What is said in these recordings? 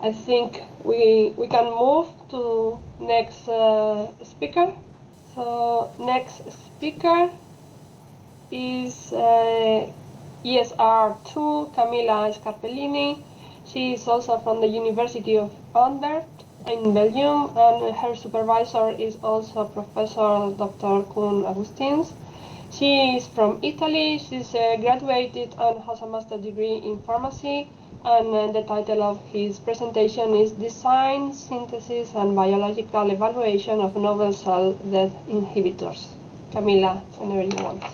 I think we can move to next speaker. So next speaker is ESR2 Camilla Scarpellini. She is also from the University of Antwerp in Belgium, and her supervisor is also Professor Dr. Koen Augustins. She is from Italy. She's graduated and has a master's degree in pharmacy, and the title of his presentation is Design, Synthesis and Biological Evaluation of Novel Cell Death Inhibitors. Camilla, whenever you want.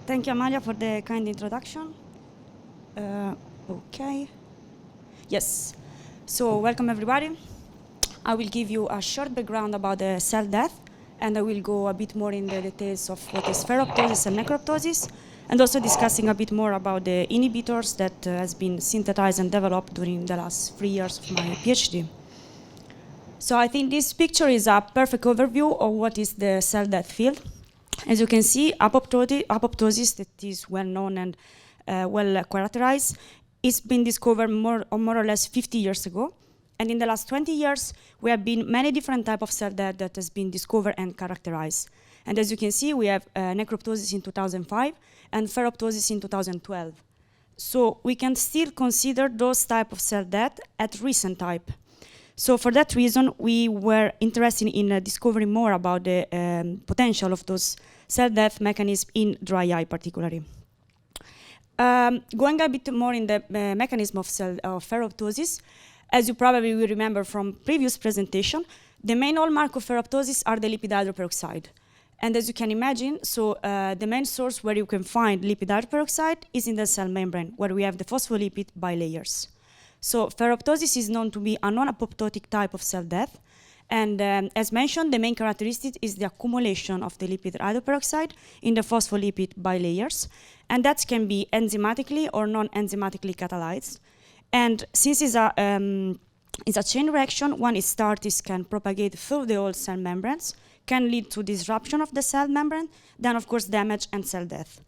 Thank you, Amalia, for the kind introduction. Okay. Yes. So welcome, everybody. I will give you a short background about the cell death, and I will go a bit more in the details of what is ferroptosis and necroptosis, and also discussing a bit more about the inhibitors that has been synthesized and developed during the last 3 years of my PhD. So I think this picture is a perfect overview of what is the cell death field. As you can see, apoptosis that is well known and well characterized, it's been discovered more or less 50 years ago. And in the last 20 years, we have been many different types of cell death that has been discovered and characterized. And as you can see, we have necroptosis in 2005 and ferroptosis in 2012. So we can still consider those type of cell death as recent type. So for that reason, we were interested in discovering more about the potential of those cell death mechanisms in dry eye particularly. Going a bit more in the mechanism of ferroptosis, as you probably will remember from previous presentation, the main hallmark of ferroptosis are the lipid hydroperoxide. And as you can imagine, so the main source where you can find lipid hydroperoxide is in the cell membrane, where we have the phospholipid bilayers. So ferroptosis is known to be a non-apoptotic type of cell death. And as mentioned, the main characteristic is the accumulation of the lipid hydroperoxide in the phospholipid bilayers. And that can be enzymatically or non-enzymatically catalyzed. And since it's a chain reaction, when it starts, it can propagate through the whole cell membranes, can lead to disruption of the cell membrane, then of course damage and cell death.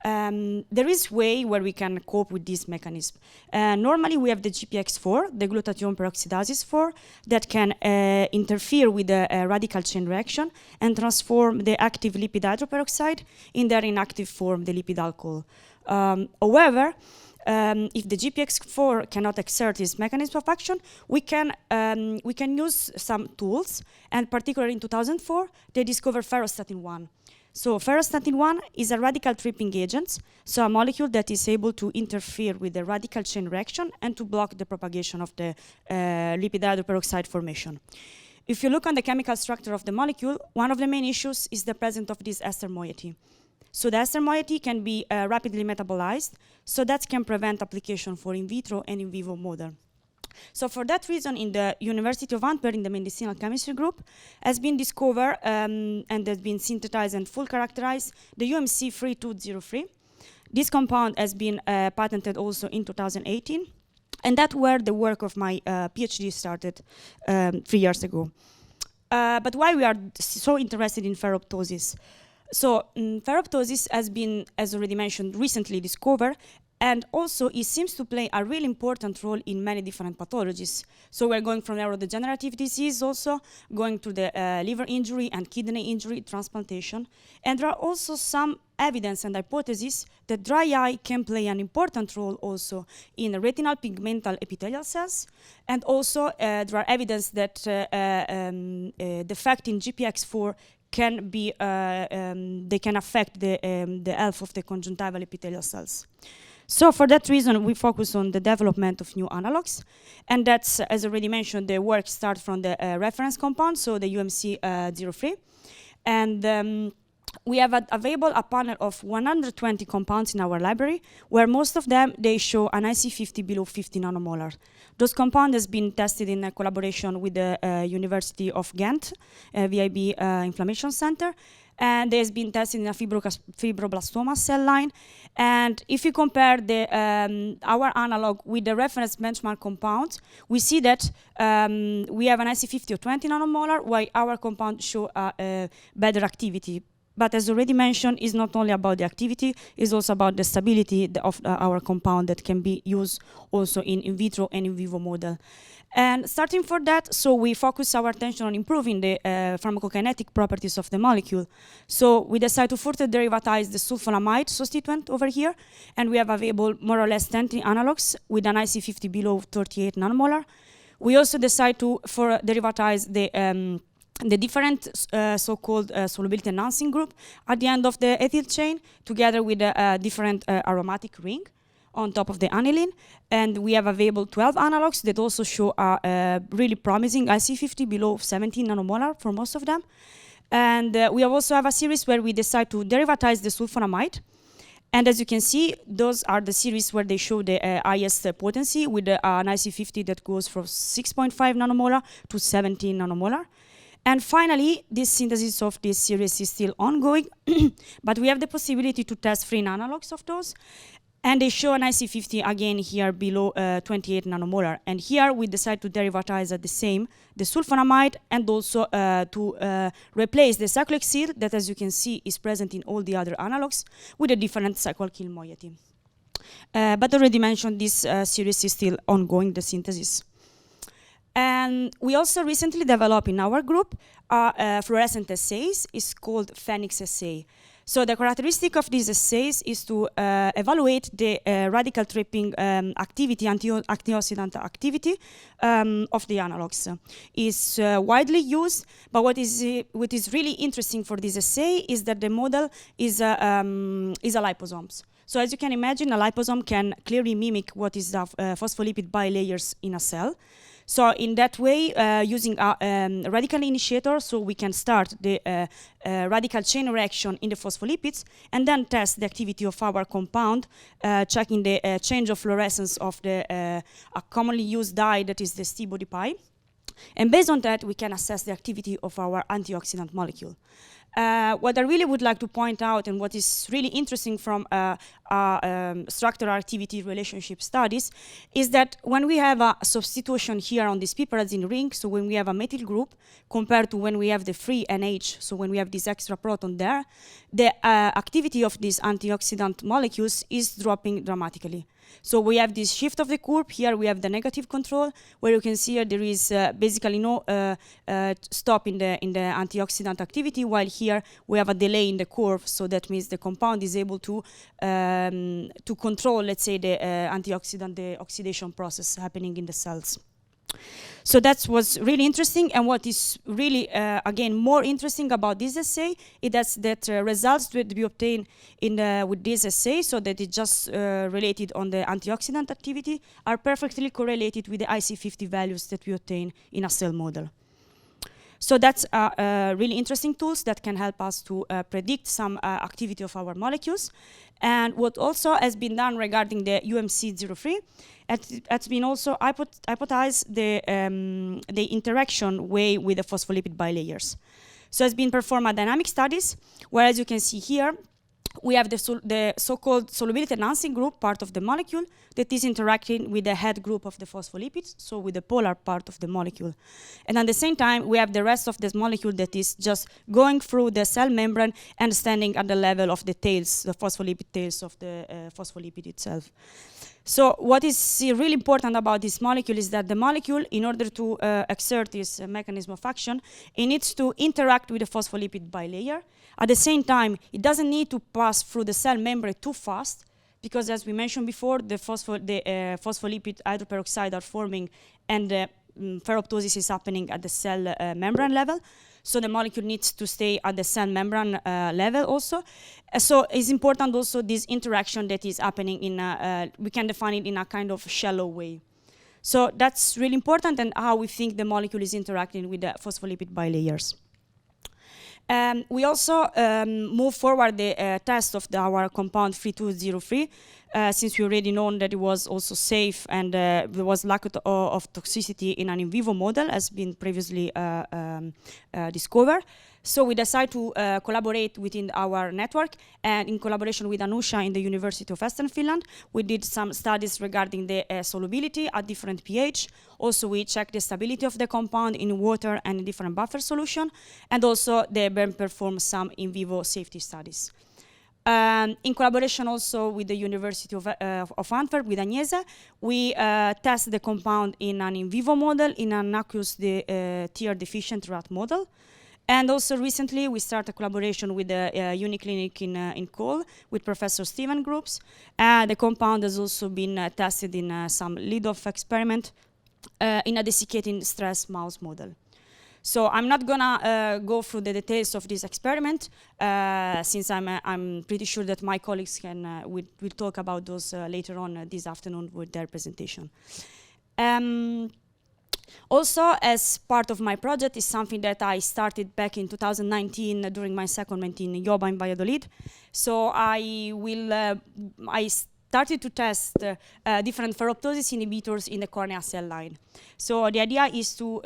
There is way where we can cope with this mechanism. Normally we have the GPX4, the glutathione peroxidase 4, that can interfere with the radical chain reaction and transform the active lipid hydroperoxide in their inactive form, the lipid alcohol. However, if the GPX4 cannot exert this mechanism of action, we can use some tools, and particularly in 2004, they discovered ferrostatin 1. So ferrostatin 1 is a radical tripping agent, so a molecule that is able to interfere with the radical chain reaction and to block the propagation of the lipid hydroperoxide formation. If you look on the chemical structure of the molecule, one of the main issues is the presence of this ester moiety. So the ester moiety can be rapidly metabolized, so that can prevent application for in vitro and in vivo model. So for that reason, in the University of Antwerp, in the medicinal chemistry group, has been discovered and has been synthesized and full characterized the UMC 3203. This compound has been patented also in 2018, and that's where the work of my PhD started 3 years ago. But why we are so interested in ferroptosis? So ferroptosis has been, as already mentioned, recently discovered, and also it seems to play a really important role in many different pathologies. So we're going from neurodegenerative disease also, going to the liver injury and kidney injury, transplantation. And there are also some evidence and hypotheses that dry eye can play an important role also in retinal pigmental epithelial cells. And also there are evidence that the effect in GPX4 can be, they can affect the health of the conjunctival epithelial cells. So for that reason, we focus on the development of new analogues. And that's, as already mentioned, the work starts from the reference compound, so the UMC 03. And we have available a panel of 120 compounds in our library, where most of them, they show an IC50 below 50 nanomolar. Those compounds has been tested in a collaboration with the University of Ghent, VIB Inflammation Center, and there's been tested in a fibroblastoma cell line. And if you compare our analog with the reference benchmark compound, we see that we have an IC50 of 20 nanomolar, while our compound show better activity. but as already mentioned, it's not only about the activity, it's also about the stability of our compound that can be used also in vitro and in vivo model. And starting for that, so we focus our attention on improving the pharmacokinetic properties of the molecule. So we decide to further derivatize the sulfonamide substituent over here, and we have available more or less 10 analogues with an IC50 below 38 nanomolar. We also decide to derivatize the different so-called solubility enhancing group at the end of the ethyl chain, together with a different aromatic ring on top of the aniline. And we have available 12 analogues that also show a really promising IC50 below 17 nanomolar for most of them. And we also have a series where we decide to derivatize the sulfonamide. And as you can see, those are the series where they show the highest potency with an IC50 that goes from 6.5 nanomolar to 17 nanomolar. And finally, this synthesis of this series is still ongoing, but we have the possibility to test 3 analogues of those. And they show an IC50 again here below 28 nanomolar. And here we decide to derivatize at the same, the sulfonamide, and also to replace the cyclohexyl that, as you can see, is present in all the other analogues with a different cycloalkyl moiety. But already mentioned, this series is still ongoing, the synthesis. And we also recently developed in our group fluorescent assays. It's called Phoenix assay. So the characteristic of these assays is to evaluate the radical trapping activity, antioxidant activity of the analogues. It's widely used, but what is really interesting for this assay is that the model is a liposomes. So as you can imagine, a liposome can clearly mimic what is the phospholipid bilayers in a cell. So in that way, using a radical initiator, so we can start the radical chain reaction in the phospholipids and then test the activity of our compound, checking the change of fluorescence of the a commonly used dye that is the ST body pi. And based on that, we can assess the activity of our antioxidant molecule. What I really would like to point out, and what is really interesting from structural activity relationship studies, is that when we have a substitution here on this piperazine ring, so when we have a methyl group, compared to when we have the free NH, so when we have this extra proton there, the activity of these antioxidant molecules is dropping dramatically. So we have this shift of the curve. Here we have the negative control, where you can see here there is basically no stop in the antioxidant activity, while here we have a delay in the curve. So that means the compound is able to control, let's say, the antioxidant, the oxidation process happening in the cells. So that was really interesting, and what is really, again, more interesting about this assay is that results that we obtain with this assay, so that it's just related on the antioxidant activity, are perfectly correlated with the IC50 values that we obtain in a cell model. So that's really interesting tools that can help us to predict some activity of our molecules. And what also has been done regarding the UMC03, it's been also hypothesized the interaction way with the phospholipid bilayers. So it's been performed dynamic studies, where, as you can see here, we have the so-called solubility enhancing group, part of the molecule, that is interacting with the head group of the phospholipids, so with the polar part of the molecule. And at the same time, we have the rest of this molecule that is just going through the cell membrane and standing at the level of the tails, the phospholipid tails of the phospholipid itself. So what is really important about this molecule is that the molecule, in order to exert this mechanism of action, it needs to interact with the phospholipid bilayer. At the same time, it doesn't need to pass through the cell membrane too fast, because as we mentioned before, the phospholipid hydroperoxide are forming, and the ferroptosis is happening at the cell membrane level. So the molecule needs to stay at the cell membrane level also. So it's important also this interaction that is happening in, we can define it in a kind of shallow way. So that's really important, and how we think the molecule is interacting with the phospholipid bilayers. We also move forward the test of our compound 3203 since we already know that it was also safe and there was lack of toxicity in an in vivo model, as been previously discovered. So we decided to collaborate within our network, and in collaboration with Anusha in the University of Western Finland, we did some studies regarding the solubility at different pH. Also, we checked the stability of the compound in water and in different buffer solution, and also they performed some in vivo safety studies. In collaboration also with the University of Antwerp, with Agnese, we test the compound in an in vivo model in an aqueous tear deficient rat model. And also recently we started a collaboration with the Uniclinic in Cole with Professor Steven Groups. The compound has also been tested in some lead-off experiment in a desiccating stress mouse model. So I'm not gonna go through the details of this experiment, since I'm pretty sure that my colleagues will talk about those later on this afternoon with their presentation. Also, as part of my project, is something that I started back in 2019 during my secondment in IOBA in Valladolid. So I started to test different ferroptosis inhibitors in the cornea cell line. So the idea is to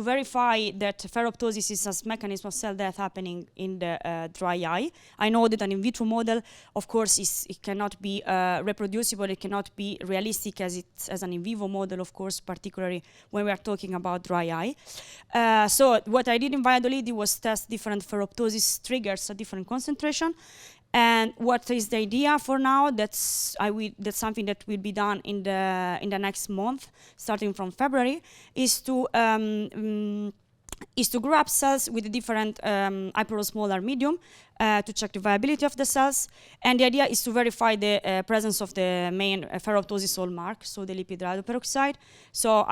verify that ferroptosis is a mechanism of cell death happening in the dry eye. I know that an in vitro model, of course, it cannot be reproducible. It cannot be realistic as an in vivo model, of course, particularly when we are talking about dry eye. So what I did in Valladolid was test different ferroptosis triggers at different concentration. And what is the idea for now? That's something that will be done in the next month, starting from February, is to grow up cells with a different hyperosmolar medium to check the viability of the cells. And the idea is to verify the presence of the main ferroptosis hallmark, so the lipid hydroperoxide. So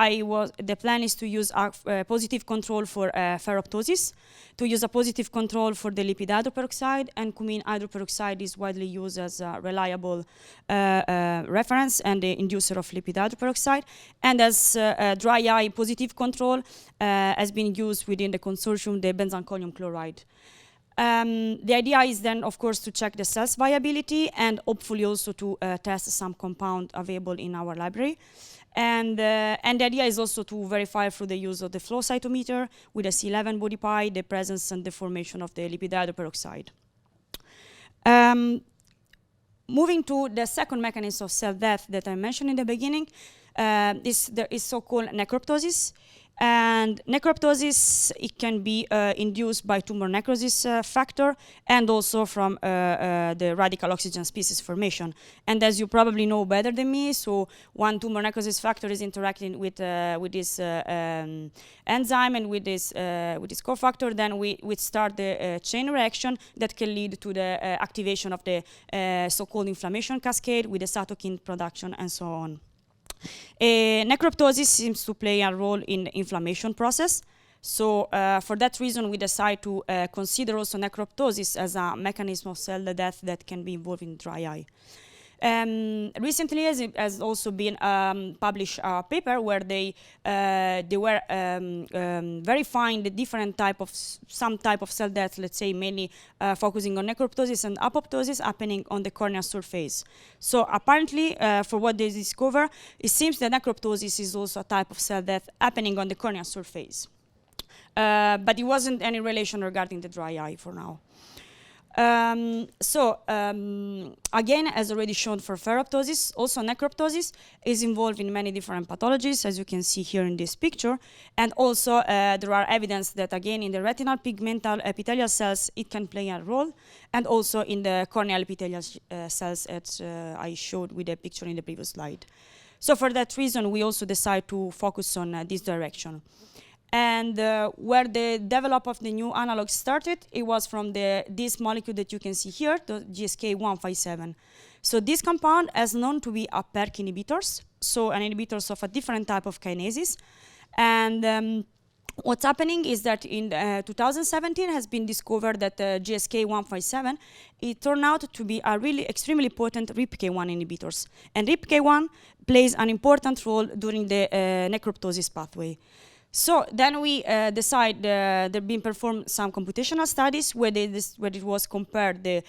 the plan is to use a positive control for ferroptosis, to use a positive control for the lipid hydroperoxide, and cumene hydroperoxide is widely used as a reliable reference and the inducer of lipid hydroperoxide. And as dry eye positive control has been used within the consortium, the benzancolium chloride. The idea is then, of course, to check the cell's viability and hopefully also to test some compound available in our library. And the idea is also to verify through the use of the flow cytometer with a C11 body pi the presence and the formation of the lipid hydroperoxide. Moving to the second mechanism of cell death that I mentioned in the beginning, is so-called necroptosis. And necroptosis, it can be induced by tumor necrosis factor and also from the radical oxygen species formation. And as you probably know better than me, so one tumor necrosis factor is interacting with this enzyme and with this cofactor, then we start the chain reaction that can lead to the activation of the so-called inflammation cascade with the cytokine production and so on. Necroptosis seems to play a role in the inflammation process. So for that reason, we decide to consider also necroptosis as a mechanism of cell death that can be involved in dry eye. Recently, has also been published a paper where they were verifying the different some type of cell death, let's say mainly focusing on necroptosis and apoptosis happening on the cornea surface. So apparently, for what they discover, it seems that necroptosis is also a type of cell death happening on the cornea surface. But it wasn't any relation regarding the dry eye for now. Again, as already shown for ferroptosis, also necroptosis is involved in many different pathologies, as you can see here in this picture. And also there are evidence that, again, in the retinal pigmental epithelial cells, it can play a role, and also in the corneal epithelial cells, as I showed with the picture in the previous slide. So for that reason, we also decide to focus on this direction. And where the development of the new analogue started, it was from this molecule that you can see here, the GSK157. So this compound is known to be a PERK inhibitors, so an inhibitors of a different type of kinases. And what's happening is that in 2017 has been discovered that GSK157, it turned out to be a really extremely potent RIPK1 inhibitors. And RIPK1 plays an important role during the necroptosis pathway. So then we decide there been performed some computational studies where it was compared the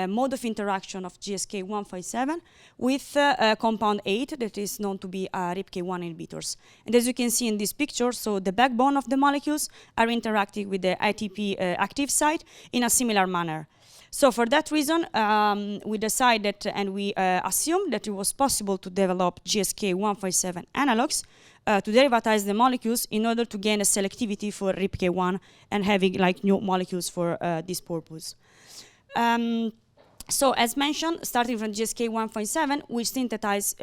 mode of interaction of GSK 157 with compound 8 that is known to be RIPK1 inhibitors. And as you can see in this picture, so the backbone of the molecules are interacting with the ATP active site in a similar manner. So for that reason, we decided and we assumed that it was possible to develop GSK 157 analogues to derivatize the molecules in order to gain a selectivity for RIPK1 and having like new molecules for this purpose. So as mentioned, starting from GSK 157, we synthesized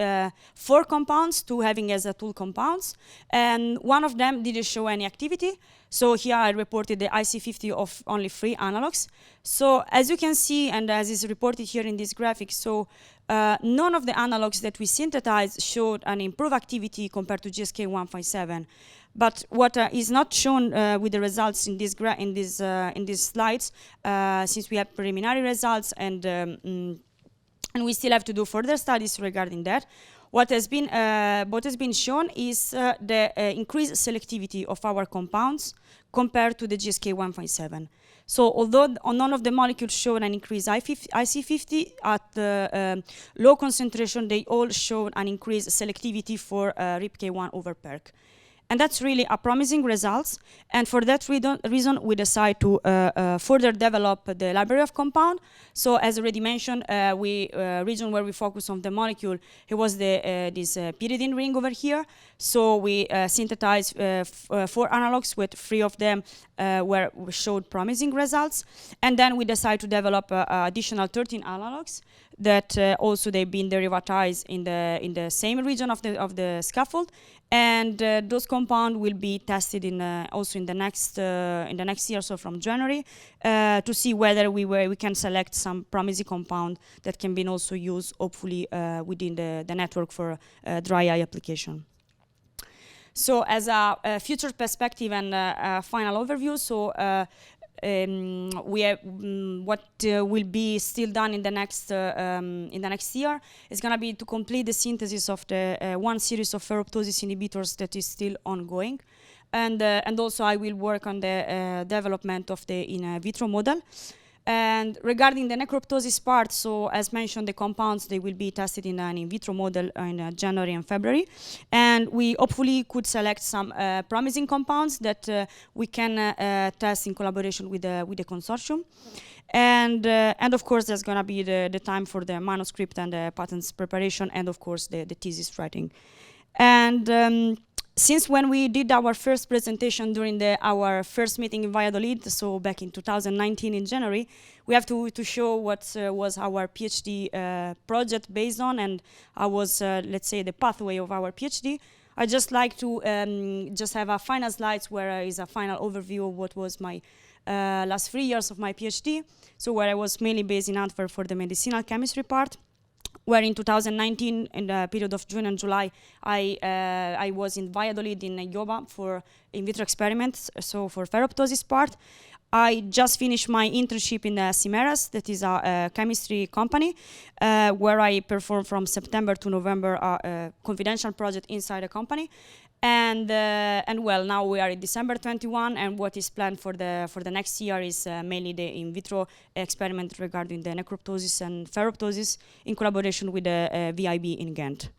4 compounds, 2 having as a tool compounds, and one of them didn't show any activity. So here I reported the IC50 of only 3 analogues. So as you can see, and as is reported here in this graphic, so none of the analogues that we synthesized showed an improved activity compared to GSK 157. But what is not shown with the results in these slides, since we have preliminary results and we still have to do further studies regarding that. What has been shown is the increased selectivity of our compounds compared to the GSK 157. So although none of the molecules showed an increased IC50 at the low concentration, they all showed an increased selectivity for RIPK1 over PERK. And that's really a promising results. And for that reason, we decide to further develop the library of compound. So as already mentioned, region where we focus on the molecule, it was this pyridine ring over here. So we synthesized 4 analogues with 3 of them where we showed promising results. And then we decide to develop additional 13 analogues that also they've been derivatized in the same region of the scaffold. And those compounds will be tested also in the next year, so from January, to see whether we can select some promising compound that can be also used, hopefully, within the network for dry eye application. So as a future perspective and a final overview, so we have what will be still done in the next year is going to be to complete the synthesis of the one series of ferroptosis inhibitors that is still ongoing, and also I will work on the development of the in vitro model. And regarding the necroptosis part, so as mentioned, the compounds, they will be tested in an in vitro model in January and February. And we hopefully could select some promising compounds that we can test in collaboration with the consortium. And of course, there's going to be the time for the manuscript and the patents preparation, and of course, the thesis writing. And since when we did our first presentation during our first meeting in Valladolid, so back in 2019 in January, we have to show what was our PhD project based on, and how was, let's say, the pathway of our PhD. I just like to just have a final slides where is a final overview of what was my last 3 years of my PhD. So where I was mainly based in Antwerp for the medicinal chemistry part, where in 2019, in the period of June and July, I was in Valladolid in IOBA for in vitro experiments, so for ferroptosis part. I just finished my internship in Cimeras, that is a chemistry company, where I performed from September to November a confidential project inside the company. And well, now we are in December 21, and what is planned for the next year is mainly the in vitro experiment regarding the necroptosis and ferroptosis in collaboration with the VIB in Ghent.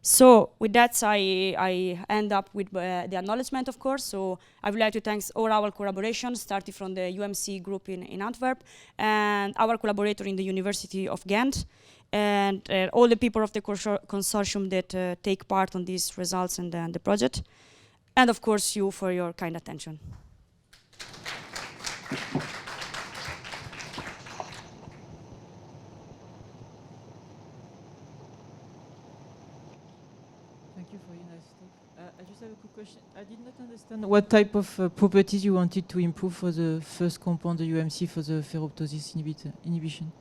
So with that, I end up with the acknowledgement, of course. So I would like to thank all our collaborations, starting from the UMC group in Antwerp, and our collaborator in the University of Ghent, and all the people of the consortium that take part on these results and the project. And of course, you for your kind attention. Thank you for your nice talk. I just have a quick question. I did not understand what type of properties you wanted to improve for the first compound, the UMC, for the ferroptosis inhibition.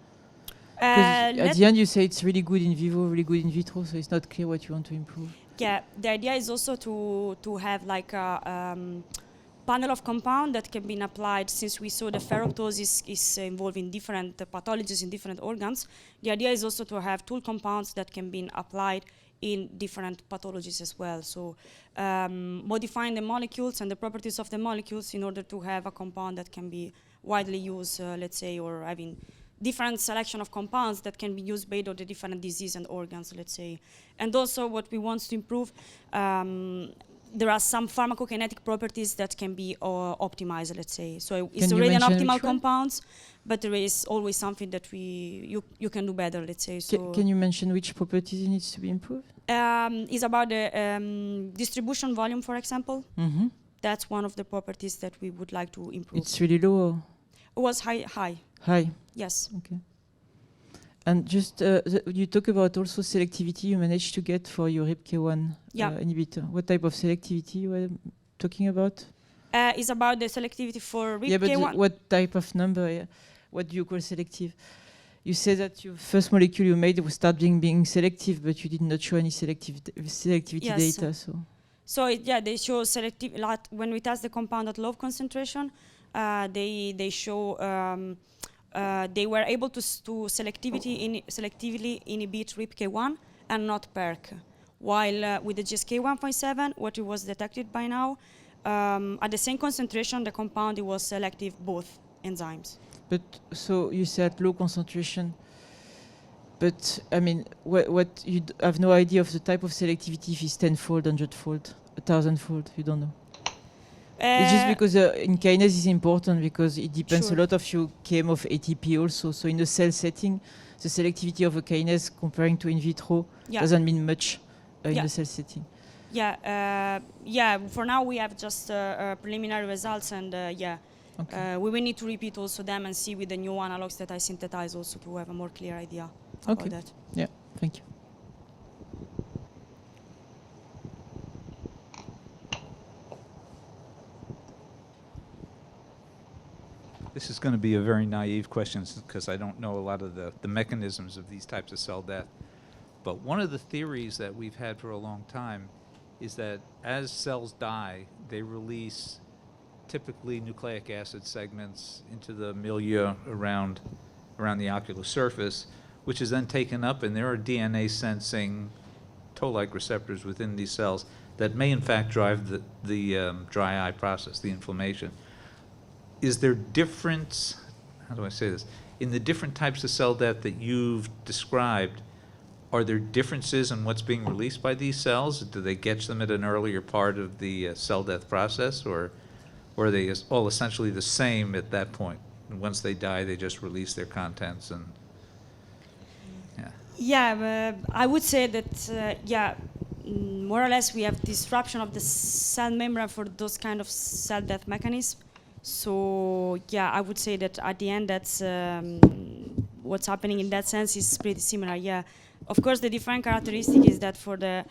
At the end, you say it's really good in vivo, really good in vitro, so it's not clear what you want to improve. Yeah, the idea is also to have like a panel of compound that can be applied, since we saw the ferroptosis is involved in different pathologies in different organs. The idea is also to have tool compounds that can be applied in different pathologies as well. So modifying the molecules and the properties of the molecules in order to have a compound that can be widely used, let's say, or having different selection of compounds that can be used based on the different disease and organs, let's say. And also what we want to improve, there are some pharmacokinetic properties that can be optimized, let's say. So it's already an optimal compounds, but there is always something that you can do better, let's say. So Can you mention which properties needs to be improved? It's about the distribution volume, for example. Mm-hmm. That's one of the properties that we would like to improve. It's really low? Or? It was high. High? Yes. Okay. And just, you talk about also selectivity you managed to get for your RIPK1 inhibitor. What type of selectivity you were talking about? It's about the selectivity for RIPK1. Yeah, but what type of number? Yeah. What do you call selective? You said that your first molecule you made was starting being selective, but you did not show any selectivity data. So they show selective. When we test the compound at low concentration, they show. They were able to selectively inhibit RIPK1 and not PERK. While with the GSK 1.7, what it was detected by now, at the same concentration, the compound it was selective both enzymes. But so you said low concentration. But I mean, what you have no idea of the type of selectivity if it's 10-fold, 100-fold, 1,000-fold. You don't know. It's just because in kinase is important because it depends a lot of your km of ATP also. So in a cell setting, the selectivity of a kinase comparing to in vitro doesn't mean much in a cell setting. For now we have just preliminary results, and we will need to repeat also them and see with the new analogues that I synthesize also to have a more clear idea about that. Yeah, thank you. This is going to be a very naive question because I don't know a lot of the mechanisms of these types of cell death. But one of the theories that we've had for a long time is that as cells die, they release typically nucleic acid segments into the milieu around the ocular surface, which is then taken up, and there are DNA sensing toll-like receptors within these cells that may in fact drive the dry eye process, the inflammation. Is there difference, how do I say this, in the different types of cell death that you've described, are there differences in what's being released by these cells? Do they catch them at an earlier part of the cell death process, or are they all essentially the same at that point? And once they die, they just release their contents and, I would say that, more or less we have disruption of the cell membrane for those kind of cell death mechanisms. So I would say that at the end, that's what's happening in that sense is pretty similar. Yeah, of course, the different characteristic is that for the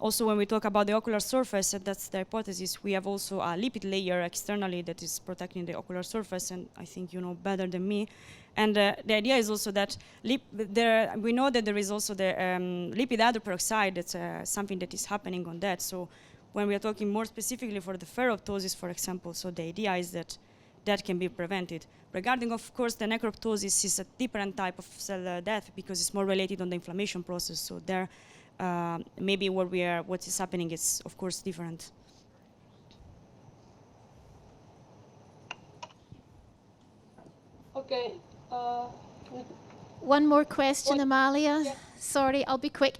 also when we talk about the ocular surface, and that's the hypothesis, we have also a lipid layer externally that is protecting the ocular surface, and I think you know better than me. And the idea is also that we know that there is also the lipid hydroperoxide. That's something that is happening on that. So when we are talking more specifically for the ferrotosis, for example, so the idea is that that can be prevented. Regarding, of course, the necrotosis is a different type of cell death because it's more related on the inflammation process. So there, maybe what is happening is, of course, different. Okay. One more question, Amalia. Yeah. Sorry, I'll be quick.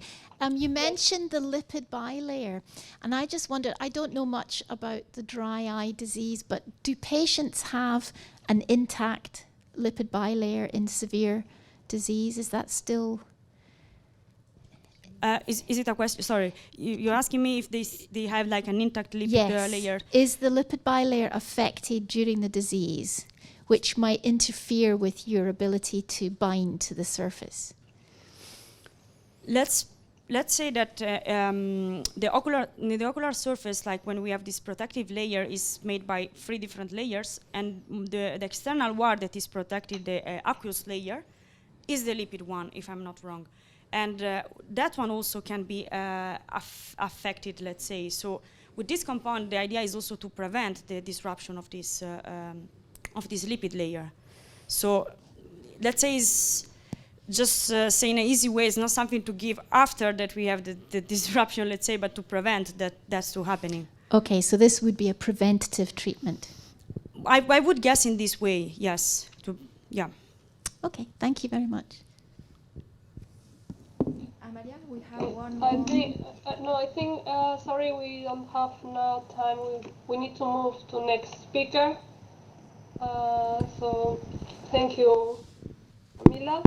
You mentioned the lipid bilayer, and I just wondered, I don't know much about the dry eye disease, but do patients have an intact lipid bilayer in severe disease? Is that still... Is it a question? Sorry, you're asking me if they have like an intact lipid layer? Is the lipid bilayer affected during the disease, which might interfere with your ability to bind to the surface? Let's say that the ocular surface, like when we have this protective layer, is made by 3 different layers, and the external wall that is protected, the aqueous layer, is the lipid one, if I'm not wrong. And that one also can be affected, let's say. So with this compound, the idea is also to prevent the disruption of this lipid layer. So let's say just say in an easy way, it's not something to give after that we have the disruption, let's say, but to prevent that's to happening. Okay, so this would be a preventative treatment. I would guess in this way, yes. Yeah. Okay, thank you very much. Amalia, we have one I more. think, sorry, we don't have now time. We need to move to next speaker. So, thank you, Camilla.